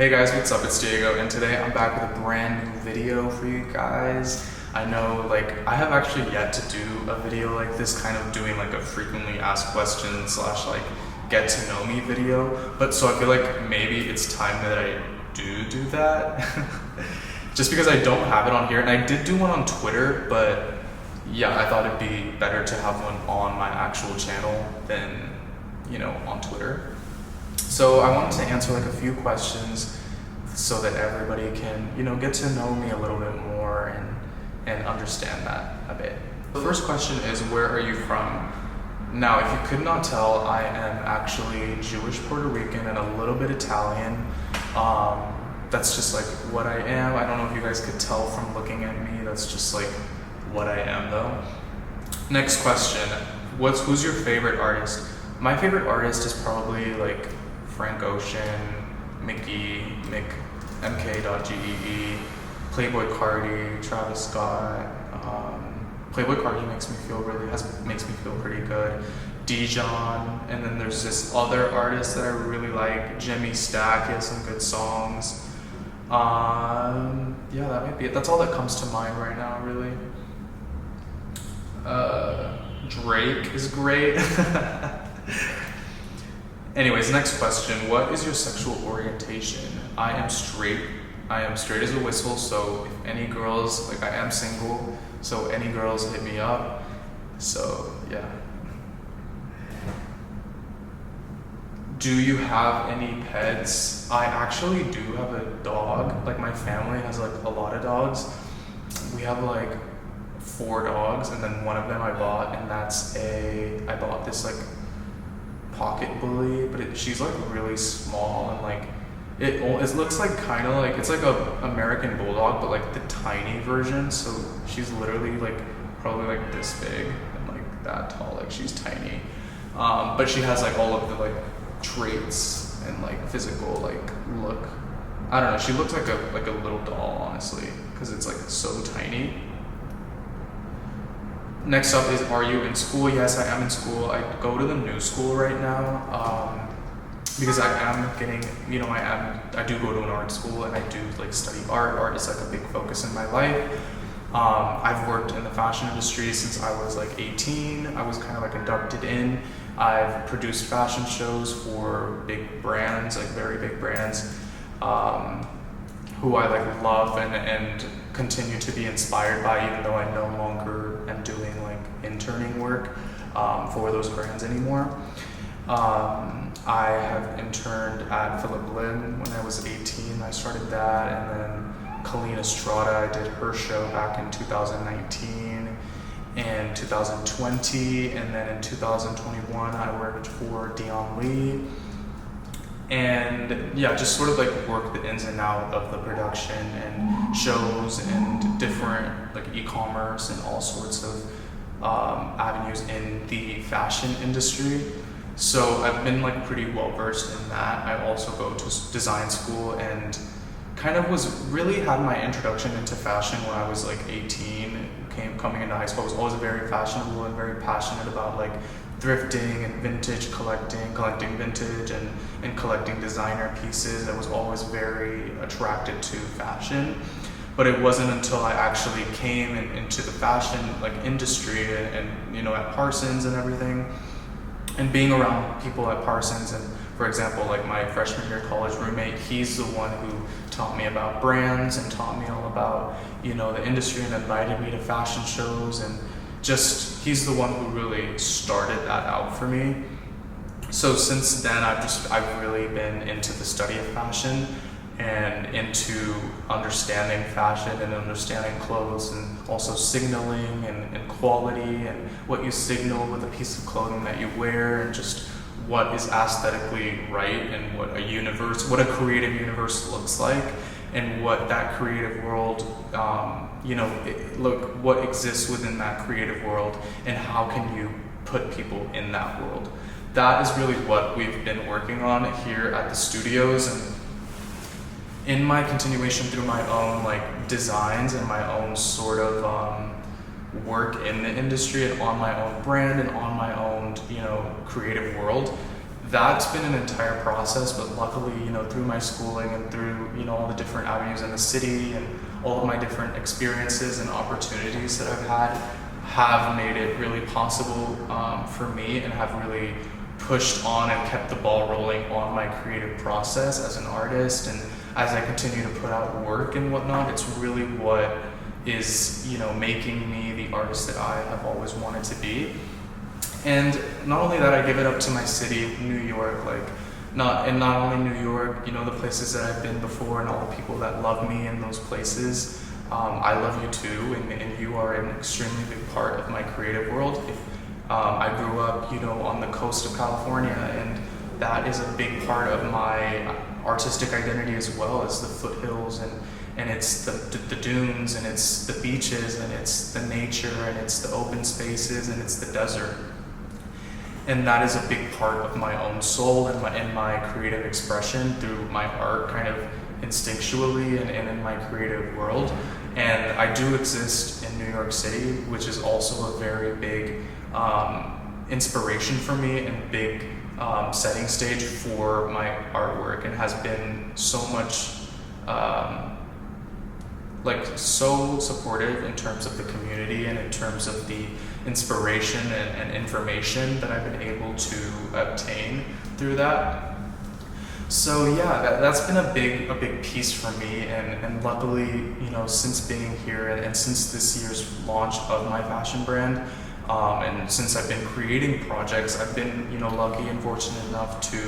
Hey guys, what's up? It's Diego, and today I'm back with a brand new video for you guys. I know, I have actually yet to do a video like this, kind of doing like a frequently asked questions / get to know me video. But so I feel like maybe it's time that I do that. Just because I don't have it on here, and I did do one on Twitter, but yeah, I thought it'd be better to have one on my actual channel than, on Twitter. So I wanted to answer a few questions so that everybody can, get to know me a little bit more and understand that a bit. The first question is, where are you from? Now, if you could not tell, I am actually Jewish Puerto Rican and a little bit Italian. That's just what I am. I don't know if you guys could tell from looking at me. That's just what I am though. Next question, who's your favorite artist? My favorite artist is probably Frank Ocean, Mickey, MK.GEE, Playboy Cardi, Travis Scott. Playboy Cardi makes me feel pretty good. Dijon, and then there's this other artist that I really like, Jimmy Stack. He has some good songs. Yeah, that might be it. That's all that comes to mind right now, really. Drake is great. Anyways, next question. What is your sexual orientation? I am straight. I am straight as a whistle, so if any girls, I am single, so any girls hit me up. So, yeah. Do you have any pets? I actually do have a dog. My family has a lot of dogs. We have 4 dogs, and then one of them I bought, and I bought this pocket bully, but she's really small, and it looks kind of it's a American bulldog, but the tiny version. So she's literally probably this big and that tall. She's tiny, but she has all of the traits and physical look. I don't know. She looks like a little doll, honestly, because it's so tiny. Next up is, are you in school? Yes, I am in school. I go to the new school right now because I am getting, I do go to an art school, and I do study art. Art is a big focus in my life. I've worked in the fashion industry since I was 18. I was kind of inducted in. I've produced fashion shows for big brands, very big brands, who I love and continue to be inspired by, even though I no longer am doing interning work for those brands anymore. I have interned at Philip Lim when I was 18. I started that, and then Colleen Estrada, I did her show back in 2019 and 2020, and then in 2021 I worked for Dion Lee. And yeah, just sort of work the ins and out of the production and shows and different e-commerce and all sorts of avenues in the fashion industry. So I've been pretty well versed in that. I also go to design school and kind of had my introduction into fashion when I was 18. Coming into high school, I was always very fashionable and very passionate about thrifting and vintage collecting vintage and collecting designer pieces. I was always very attracted to fashion, but it wasn't until I actually came into the fashion industry and at Parsons and everything, and being around people at Parsons, and for example my freshman year college roommate, he's the one who taught me about brands and taught me all about the industry and invited me to fashion shows, and he's the one who really started that out for me. So since then I've really been into the study of fashion and into understanding fashion and understanding clothes, and also signaling and quality and what you signal with a piece of clothing that you wear, and just what is aesthetically right, and what a creative universe looks like, and what that creative world, what exists within that creative world, and how can you put people in that world. That is really what we've been working on here at the studios, and in my continuation through my own designs and my own sort of work in the industry and on my own brand and on my own creative world. that's been an entire process, but luckily, through my schooling and through, all the different avenues in the city and all of my different experiences and opportunities that I've had have made it really possible for me, and have really pushed on and kept the ball rolling on my creative process as an artist. And as I continue to put out work and whatnot, it's really what is, making me the artist that I have always wanted to be. And not only that, I give it up to my city, New York, not only New York, the places that I've been before and all the people that love me in those places. I love you too, and you are an extremely big part of my creative world. I grew up, on the coast of California, and that is a big part of my artistic identity as well, as the foothills, and it's the dunes, and it's the beaches, and it's the nature, and it's the open spaces, and it's the desert. And that is a big part of my own soul and my creative expression through my art, kind of instinctually and in my creative world. And I do exist in New York City, which is also a very big inspiration for me and big setting stage for my artwork, and has been so much so supportive in terms of the community and in terms of the inspiration and information that I've been able to obtain through that. So yeah, that's been a big piece for me, and luckily, since being here and since this year's launch of my fashion brand, and since I've been creating projects, I've been lucky and fortunate enough to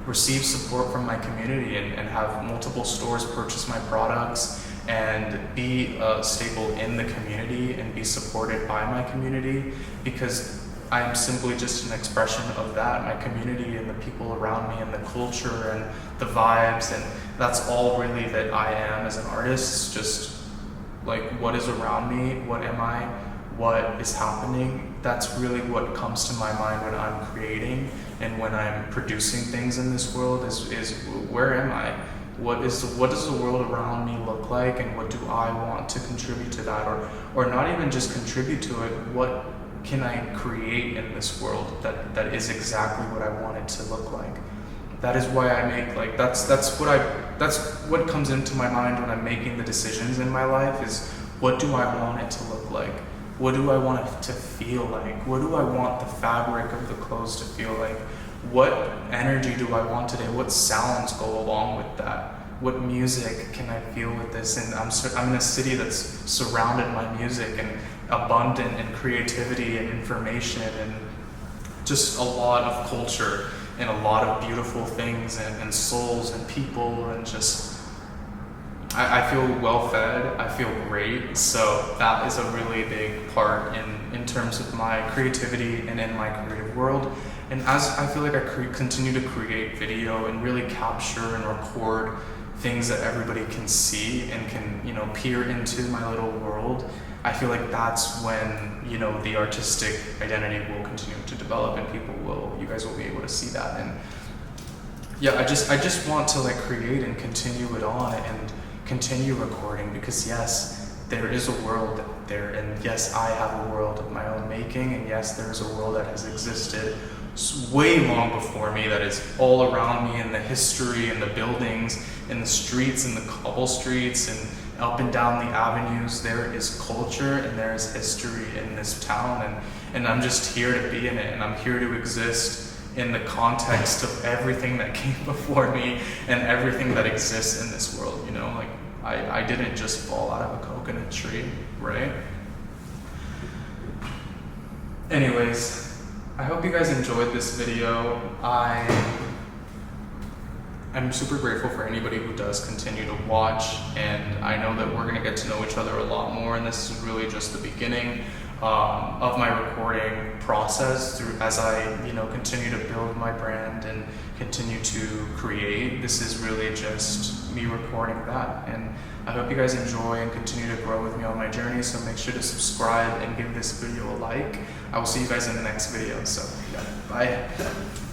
receive support from my community and have multiple stores purchase my products and be a staple in the community and be supported by my community, because I'm simply just an expression of that, my community and the people around me and the culture and the vibes, and that's all really that I am as an artist. Just what is around me, what am I, what is happening, that's really what comes to my mind when I'm creating and when I'm producing things in this world is where am I? What does the world around me look like, and what do I want to contribute to that, or not even just contribute to it, what can I create in this world that is exactly what I want it to look like? That is why I make that's what comes into my mind when I'm making the decisions in my life, is what do I want it to look like? What do I want it to feel like? What do I want the fabric of the clothes to feel like? What energy do I want today? What sounds go along with that? What music can I feel with this? And I'm in a city that's surrounded by music and abundant in creativity and information and just a lot of culture and a lot of beautiful things and souls and people, and just I feel well fed, I feel great. So that is a really big part in terms of my creativity and in my creative world. And as I feel like I continue to create video and really capture and record things that everybody can see and can, peer into my little world, I feel like that's when, the artistic identity will continue to develop, and you guys will be able to see that. And yeah, I just want to create and continue it on and continue recording, because yes, there is a world there, and yes, I have a world of my own making, and yes, there is a world that has existed way long before me, that is all around me in the history and the buildings and the streets and the cobble streets and up and down the avenues. There is culture and there is history in this town, and I'm just here to be in it, and I'm here to exist in the context of everything that came before me and everything that exists in this world. I didn't just fall out of a coconut tree, right? Anyways, I hope you guys enjoyed this video. I'm super grateful for anybody who does continue to watch, and I know that we're gonna get to know each other a lot more, and this is really just the beginning of my recording process as I continue to build my brand and continue to create. This is really just me recording that, and I hope you guys enjoy and continue to grow with me on my journey. So make sure to subscribe and give this video a like. I will see you guys in the next video. So yeah, bye.